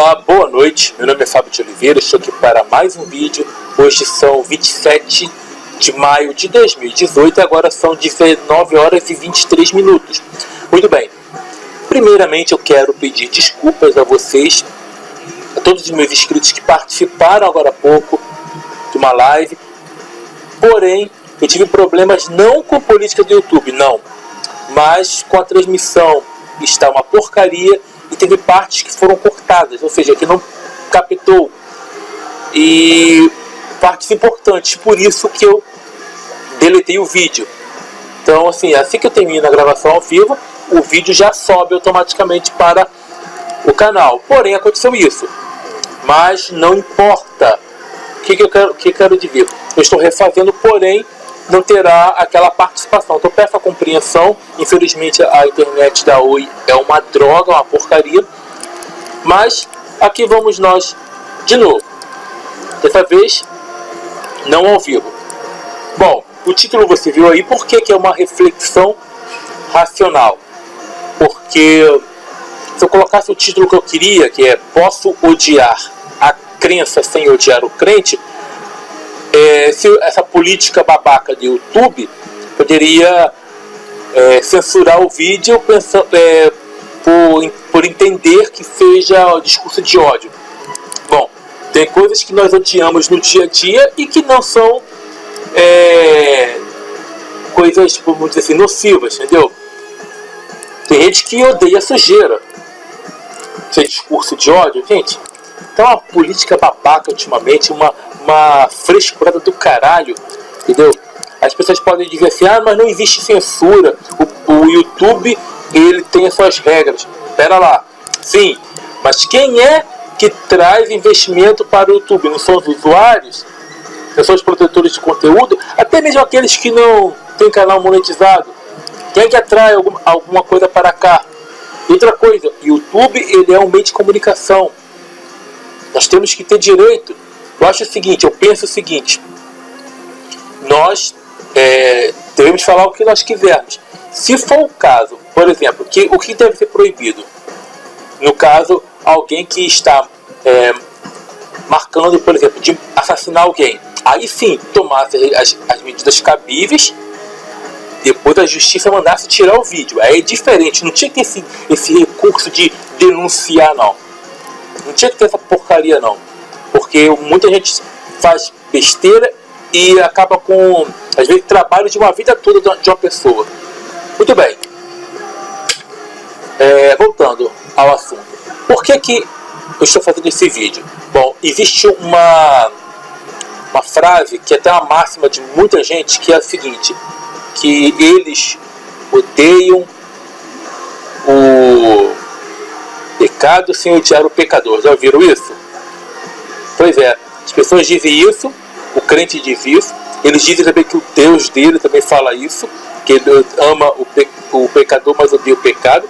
Olá, boa noite, meu nome é Fábio de Oliveira, estou aqui para mais um vídeo. Hoje são 27 de maio de 2018 e agora são 19 horas e 23 minutos. Muito bem, primeiramente eu quero pedir desculpas a vocês, a todos os meus inscritos que participaram agora há pouco de uma live. Porém, eu tive problemas não com política do YouTube, não, mas com a transmissão. Está uma porcaria e teve partes que foram cortadas, ou seja, que não captou, e partes importantes, por isso que eu deletei o vídeo. Então assim que eu termino a gravação ao vivo, o vídeo já sobe automaticamente para o canal. Porém aconteceu isso, mas não importa. O que eu quero dizer? Eu estou refazendo, porém não terá aquela participação. Então peço a compreensão. Infelizmente a internet da Oi é uma droga, uma porcaria. Mas aqui vamos nós de novo. Dessa vez não ao vivo. Bom, o título você viu aí. Por que é uma reflexão racional? Porque se eu colocasse o título que eu queria, que é Posso odiar a crença sem odiar o crente, se essa política babaca do YouTube poderia censurar o vídeo por entender que seja discurso de ódio. Bom, tem coisas que nós odiamos no dia a dia e que não são coisas, vamos dizer assim, nocivas, entendeu? Tem gente que odeia sujeira. Isso é discurso de ódio, gente. Então a política babaca ultimamente, uma frescurada do caralho, entendeu? As pessoas podem dizer assim, mas não existe censura, o YouTube ele tem as suas regras. Pera lá, sim, mas quem é que traz investimento para o YouTube? Não são os usuários? Não são os produtores de conteúdo? Até mesmo aqueles que não têm canal monetizado? Quem é que atrai alguma coisa para cá? Outra coisa, YouTube ele é um meio de comunicação. Nós temos que ter direito. Eu penso o seguinte, nós devemos falar o que nós quisermos. Se for o caso, por exemplo, o que deve ser proibido? No caso, alguém que está marcando, por exemplo, de assassinar alguém. Aí sim, tomasse as medidas cabíveis, depois a justiça mandasse tirar o vídeo. Aí é diferente, não tinha que ter esse recurso de denunciar, não. Não tinha que ter essa porcaria, não. Porque muita gente faz besteira e acaba com, às vezes, trabalho de uma vida toda de uma pessoa. Muito bem. Voltando ao assunto. Por que eu estou fazendo esse vídeo? Bom, existe uma frase que é até uma máxima de muita gente, que é a seguinte, que eles odeiam o pecado sem odiar o pecador. Já ouviram isso? Pois é, as pessoas dizem isso, o crente diz isso, eles dizem também que o Deus dele também fala isso, que ele ama o pecador, mas odeia o pecado.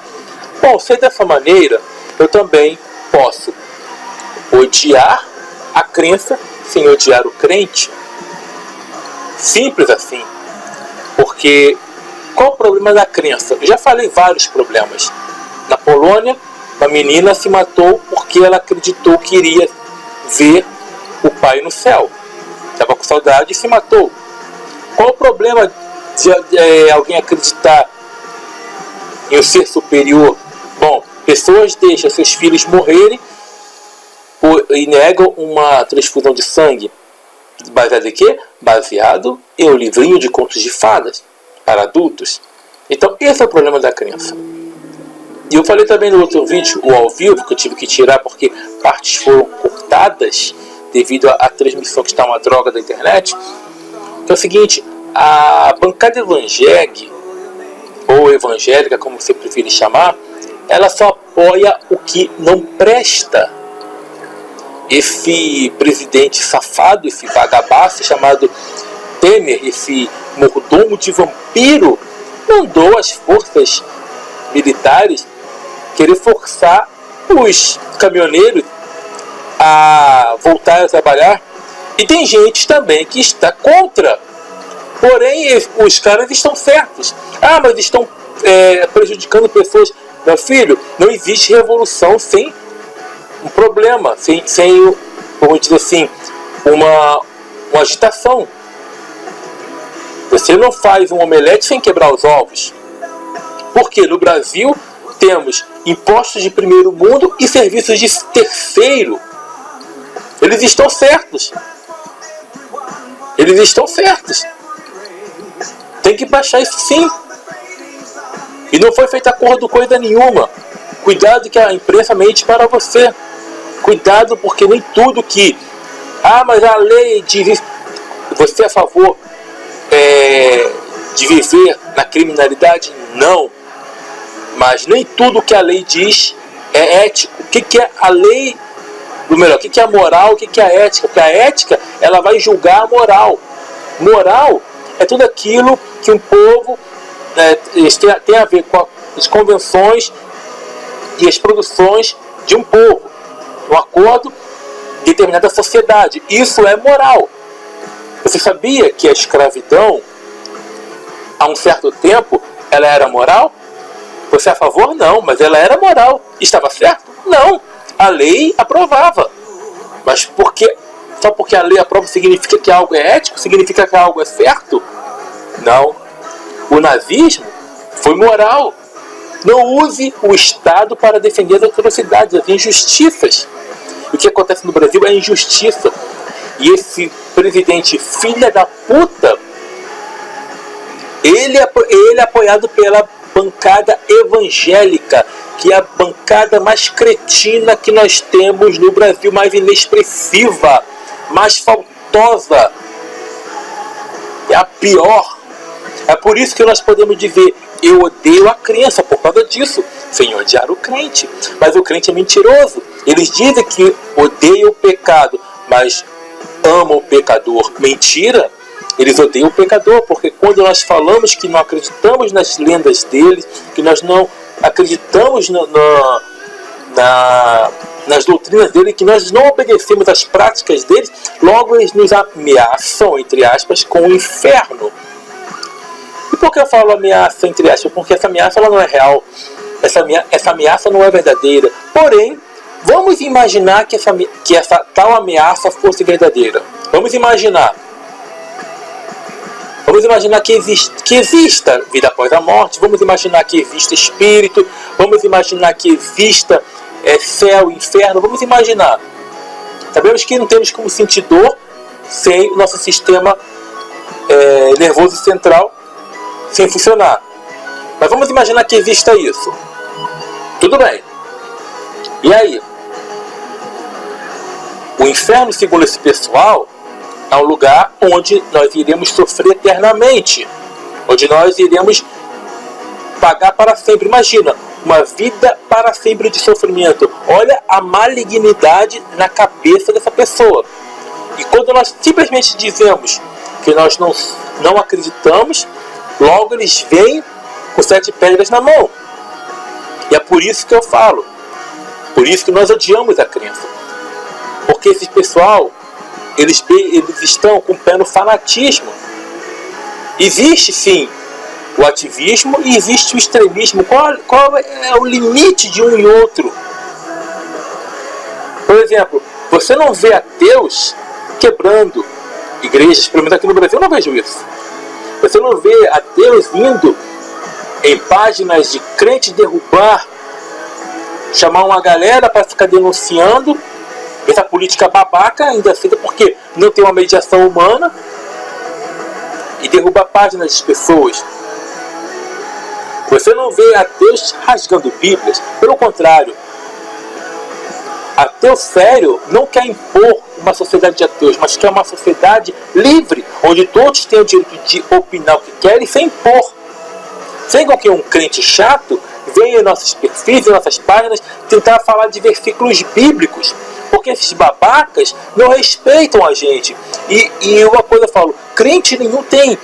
Bom, se é dessa maneira, eu também posso odiar a crença sem odiar o crente. Simples assim. Porque qual o problema da crença? Eu já falei vários problemas. Na Polônia, uma menina se matou porque ela acreditou que iria ver o pai no céu. Estava com saudade e se matou. Qual o problema de alguém acreditar em um ser superior? Bom, pessoas deixam seus filhos morrerem e negam uma transfusão de sangue. Baseado em quê? Baseado em um livrinho de contos de fadas para adultos. Então esse é o problema da crença. E eu falei também no outro vídeo, o ao vivo, que eu tive que tirar porque partes foram cortadas devido à transmissão que está uma droga da internet. Que é o seguinte, a bancada evangélica, ou evangélica, como você preferir chamar, ela só apoia o que não presta. Esse presidente safado, esse vagabaço chamado Temer, esse mordomo de vampiro, mandou as forças militares querer forçar os caminhoneiros a voltar a trabalhar. E tem gente também que está contra. Porém, os caras estão certos. Mas estão prejudicando pessoas. Meu filho, não existe revolução sem um problema, sem vamos dizer assim, uma agitação. Você não faz um omelete sem quebrar os ovos. Porque no Brasil temos impostos de primeiro mundo e serviços de terceiro. Eles estão certos. Eles estão certos. Tem que baixar isso sim. E não foi feito acordo coisa nenhuma. Cuidado que a imprensa mente para você. Cuidado porque nem tudo que... mas a lei diz... Você é a favor de viver na criminalidade? Não. Mas nem tudo que a lei diz é ético. O que é a lei? Ou melhor, o que é a moral? O que é a ética? Porque a ética, ela vai julgar a moral. Moral é tudo aquilo que um povo tem a ver com as convenções e as produções de um povo. Um acordo de determinada sociedade. Isso é moral. Você sabia que a escravidão, há um certo tempo, ela era moral? Você é a favor? Não, mas ela era moral. Estava certo? Não. A lei aprovava. Mas só porque a lei aprova significa que algo é ético? Significa que algo é certo? Não. O nazismo foi moral. Não use o Estado para defender as atrocidades, as injustiças. O que acontece no Brasil é injustiça. E esse presidente filha da puta, ele é apoiado pela bancada evangélica, que é a bancada mais cretina que nós temos no Brasil, mais inexpressiva, mais faltosa. É a pior. É por isso que nós podemos dizer: eu odeio a crença por causa disso, sem odiar o crente. Mas o crente é mentiroso. Eles dizem que odeiam o pecado, mas amam o pecador. Mentira! Eles odeiam o pecador, porque quando nós falamos que não acreditamos nas lendas deles, que nós não acreditamos nas doutrinas dele, que nós não obedecemos às práticas deles, logo eles nos ameaçam, entre aspas, com o inferno. E por que eu falo ameaça, entre aspas? Porque essa ameaça ela não é real. Essa ameaça não é verdadeira. Porém, vamos imaginar que essa tal ameaça fosse verdadeira. Vamos imaginar que exista vida após a morte. Vamos imaginar que exista espírito. Vamos imaginar que exista céu e inferno. Vamos imaginar. Sabemos que não temos como sentir dor sem o nosso sistema nervoso central sem funcionar. Mas vamos imaginar que exista isso. Tudo bem. E aí? O inferno, segundo esse pessoal, é um lugar onde nós iremos sofrer eternamente. Onde nós iremos pagar para sempre. Imagina, uma vida para sempre de sofrimento. Olha a malignidade na cabeça dessa pessoa. E quando nós simplesmente dizemos que nós não acreditamos, logo eles vêm com 7 pedras na mão. E é por isso que eu falo. Por isso que nós odiamos a crença. Porque esse pessoal, eles estão com o pé no fanatismo. Existe sim o ativismo e existe o extremismo. Qual é o limite de um e outro? Por exemplo, você não vê ateus quebrando igrejas, pelo menos aqui no Brasil eu não vejo isso. Você não vê ateus indo em páginas de crente derrubar, chamar uma galera para ficar denunciando essa política babaca, ainda feita porque não tem uma mediação humana, e derrubar páginas de pessoas. Você não vê ateus rasgando bíblias. Pelo contrário, ateu sério não quer impor uma sociedade de ateus, mas quer uma sociedade livre, onde todos têm o direito de opinar o que querem sem impor. Sem qualquer um crente chato venha em nossos perfis, em nossas páginas, tentar falar de versículos bíblicos, porque esses babacas não respeitam a gente. E uma coisa eu falo, crente nenhum tem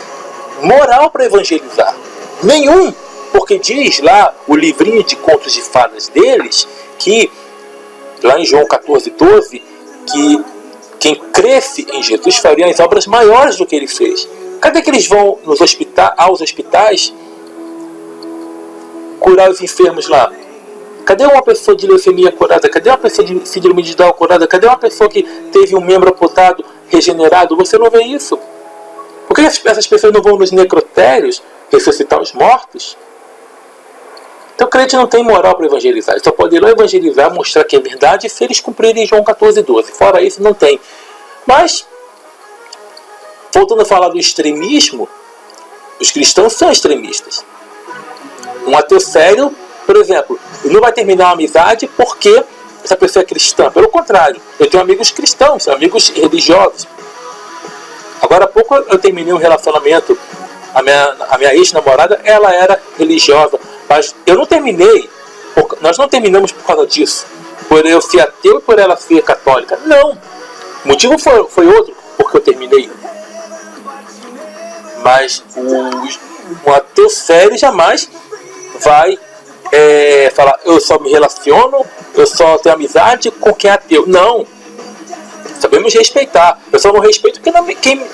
moral para evangelizar. Nenhum. Porque diz lá o livrinho de contos de fadas deles, que lá em João 14:12, que quem cresce em Jesus faria as obras maiores do que ele fez. Cadê que eles vão aos hospitais curar os enfermos lá? Cadê uma pessoa de leucemia curada? Cadê uma pessoa de síndrome de Down curada? Cadê uma pessoa que teve um membro amputado regenerado? Você não vê isso. Por que essas pessoas não vão nos necrotérios ressuscitar os mortos? Então o crente não tem moral para evangelizar. Ele só pode ir lá evangelizar, mostrar que é verdade, se eles cumprirem João 14:12. Fora isso, não tem. Mas, voltando a falar do extremismo, os cristãos são extremistas. Um ateu sério, por exemplo, não vai terminar uma amizade porque essa pessoa é cristã. Pelo contrário, eu tenho amigos cristãos, amigos religiosos. Agora há pouco eu terminei um relacionamento. A minha ex-namorada, ela era religiosa. Mas eu não terminei, nós não terminamos por causa disso. Por eu ser ateu e por ela ser católica. Não. O motivo foi outro, porque eu terminei. Mas um ateu sério jamais vai falar, eu só me relaciono, eu só tenho amizade com quem é ateu. Não. Sabemos respeitar. Eu só não respeito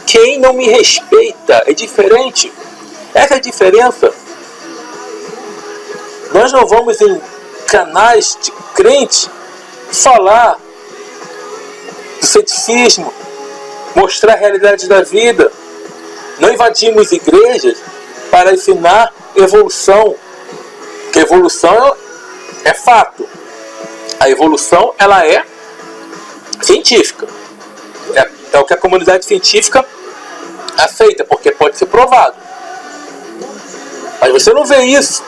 quem não me respeita. É diferente. Essa é a diferença. Nós não vamos em canais de crente falar do ceticismo, mostrar a realidade da vida. Não invadimos igrejas para ensinar evolução. Porque evolução é fato. A evolução, ela é científica. É o que a comunidade científica aceita, porque pode ser provado. Mas você não vê isso.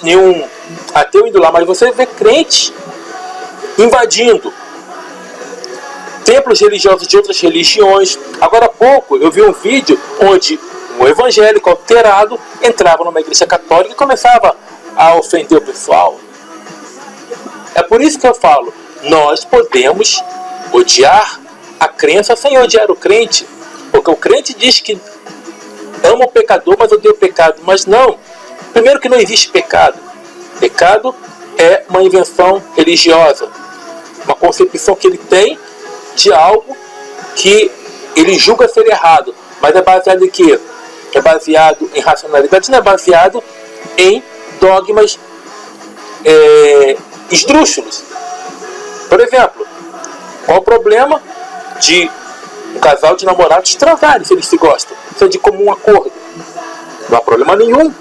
Nenhum ateu indo lá, mas você vê crente invadindo templos religiosos de outras religiões. Agora há pouco eu vi um vídeo onde um evangélico alterado entrava numa igreja católica e começava a ofender o pessoal. É por isso que eu falo, nós podemos odiar a crença sem odiar o crente. Porque o crente diz que ama o pecador, mas odeia o pecado. Mas não. Primeiro que não existe pecado. Pecado é uma invenção religiosa. Uma concepção que ele tem de algo que ele julga ser errado. Mas é baseado em quê? É baseado em racionalidade, não é baseado em dogmas esdrúxulos. Por exemplo, qual o problema de um casal de namorados transarem se eles se gostam? Isso é de comum acordo. Não há problema nenhum.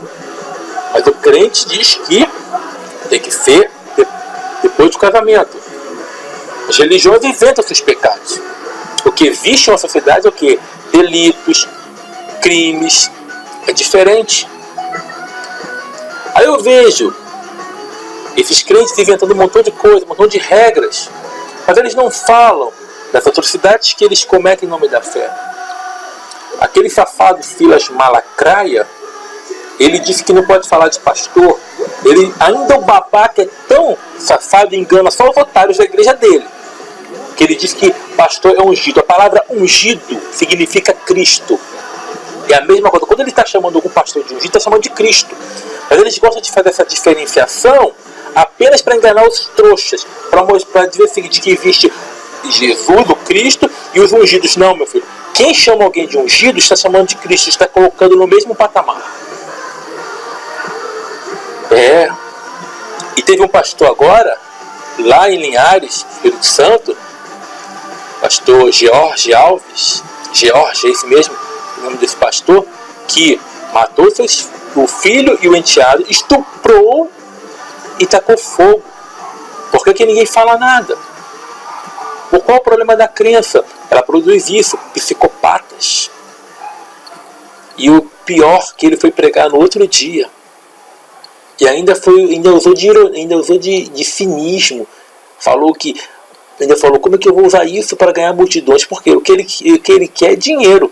Mas o crente diz que tem que ser depois do casamento. Os religiosos inventam seus pecados. O que existe na sociedade é o que? Delitos, crimes. É diferente. Aí eu vejo esses crentes inventando um montão de coisas, um montão de regras. Mas eles não falam das atrocidades que eles cometem em nome da fé. Aquele safado Silas Malacaia, ele disse que não pode falar de pastor. Ainda o babaca é tão safado e engana só os otários da igreja dele. Que ele diz que pastor é ungido. A palavra ungido significa Cristo. É a mesma coisa. Quando ele está chamando algum pastor de ungido, está chamando de Cristo. Mas eles gostam de fazer essa diferenciação apenas para enganar os trouxas. Para dizer o seguinte, que existe Jesus, o Cristo, e os ungidos. Não, meu filho. Quem chama alguém de ungido está chamando de Cristo. Está colocando no mesmo patamar. E teve um pastor agora, lá em Linhares, Espírito Santo, pastor George Alves, George, é esse mesmo o nome desse pastor, que matou o filho e o enteado, estuprou e tacou fogo. Por que ninguém fala nada? Por qual o problema da crença? Ela produz isso, psicopatas. E o pior, que ele foi pregar no outro dia. E ainda usou de cinismo. Ainda falou, como é que eu vou usar isso para ganhar multidões? Porque o que ele quer é dinheiro.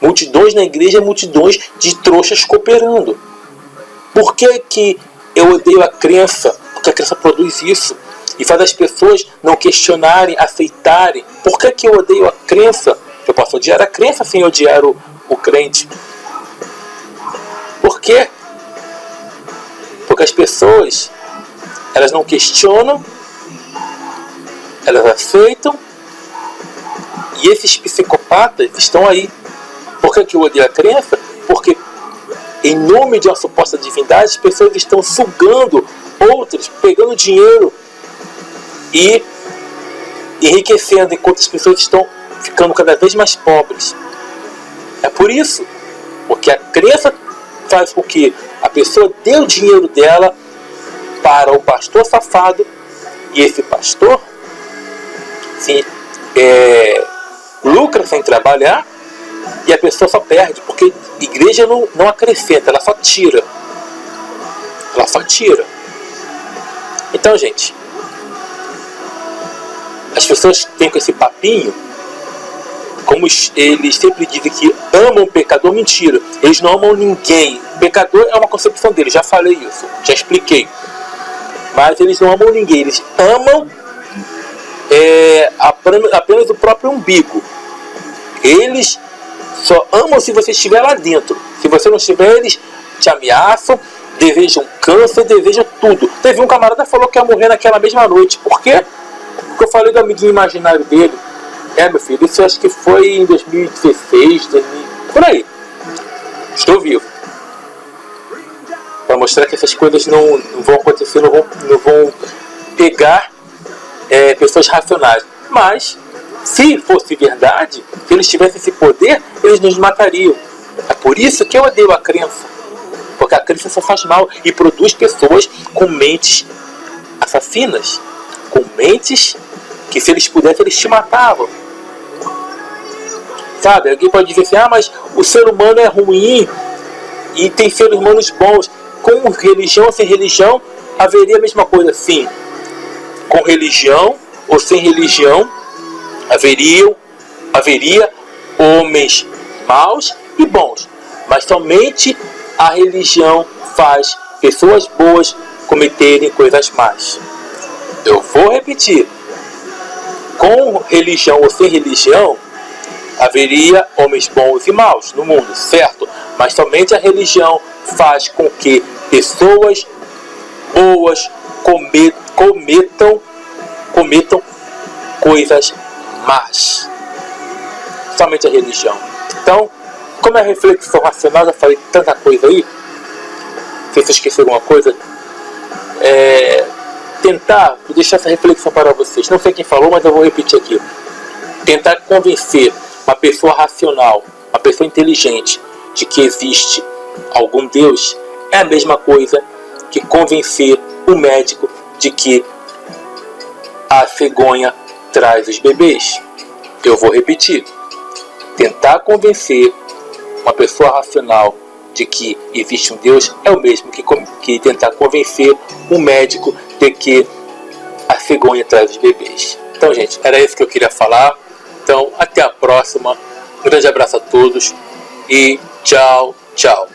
Multidões na igreja é multidões de trouxas cooperando. Por que eu odeio a crença? Porque a crença produz isso. E faz as pessoas não questionarem, aceitarem. Por que eu odeio a crença? Eu posso odiar a crença sem odiar o crente. Por quê? Porque as pessoas, elas não questionam, elas aceitam, e esses psicopatas estão aí. Por que eu odeio a crença? Porque, em nome de uma suposta divindade, as pessoas estão sugando outras pegando dinheiro e enriquecendo, enquanto as pessoas estão ficando cada vez mais pobres. É por isso, porque a crença faz com que a pessoa dê o dinheiro dela para o pastor safado, e esse pastor lucra sem trabalhar, e a pessoa só perde, porque a igreja não acrescenta, ela só tira. Ela só tira. Então, gente, as pessoas têm com esse papinho, como eles sempre dizem que amam o pecador, mentira. Eles não amam ninguém. Pecador é uma concepção deles, já falei isso, já expliquei. Mas eles não amam ninguém, eles amam apenas o próprio umbigo. Eles só amam se você estiver lá dentro. Se você não estiver, eles te ameaçam, desejam câncer, desejam tudo. Teve um camarada que falou que ia morrer naquela mesma noite. Por quê? Porque eu falei do amiguinho imaginário dele. Meu filho, isso eu acho que foi em 2016, por aí. Estou vivo. Para mostrar que essas coisas não vão acontecer, não vão pegar pessoas racionais. Mas, se fosse verdade, se eles tivessem esse poder, eles nos matariam. É por isso que eu odeio a crença. Porque a crença só faz mal e produz pessoas com mentes assassinas. Com mentes que, se eles pudessem, eles te matavam. Sabe? Alguém pode dizer assim, mas o ser humano é ruim e tem seres humanos bons. Com religião ou sem religião, haveria a mesma coisa. Sim, com religião ou sem religião, haveria homens maus e bons. Mas somente a religião faz pessoas boas cometerem coisas más. Eu vou repetir. Com religião ou sem religião, haveria homens bons e maus no mundo, certo? Mas somente a religião faz com que pessoas boas cometam coisas más. Somente a religião. Então, como é reflexão racional, já falei tanta coisa aí. Se você esqueceu alguma coisa, tentar, vou deixar essa reflexão para vocês. Não sei quem falou, mas eu vou repetir aqui. Tentar convencer uma pessoa racional, uma pessoa inteligente, de que existe algum Deus, é a mesma coisa que convencer o médico de que a cegonha traz os bebês. Eu vou repetir. Tentar convencer uma pessoa racional de que existe um Deus é o mesmo que tentar convencer um médico de que a cegonha traz os bebês. Então, gente, era isso que eu queria falar. Então, até a próxima. Um grande abraço a todos e tchau, tchau.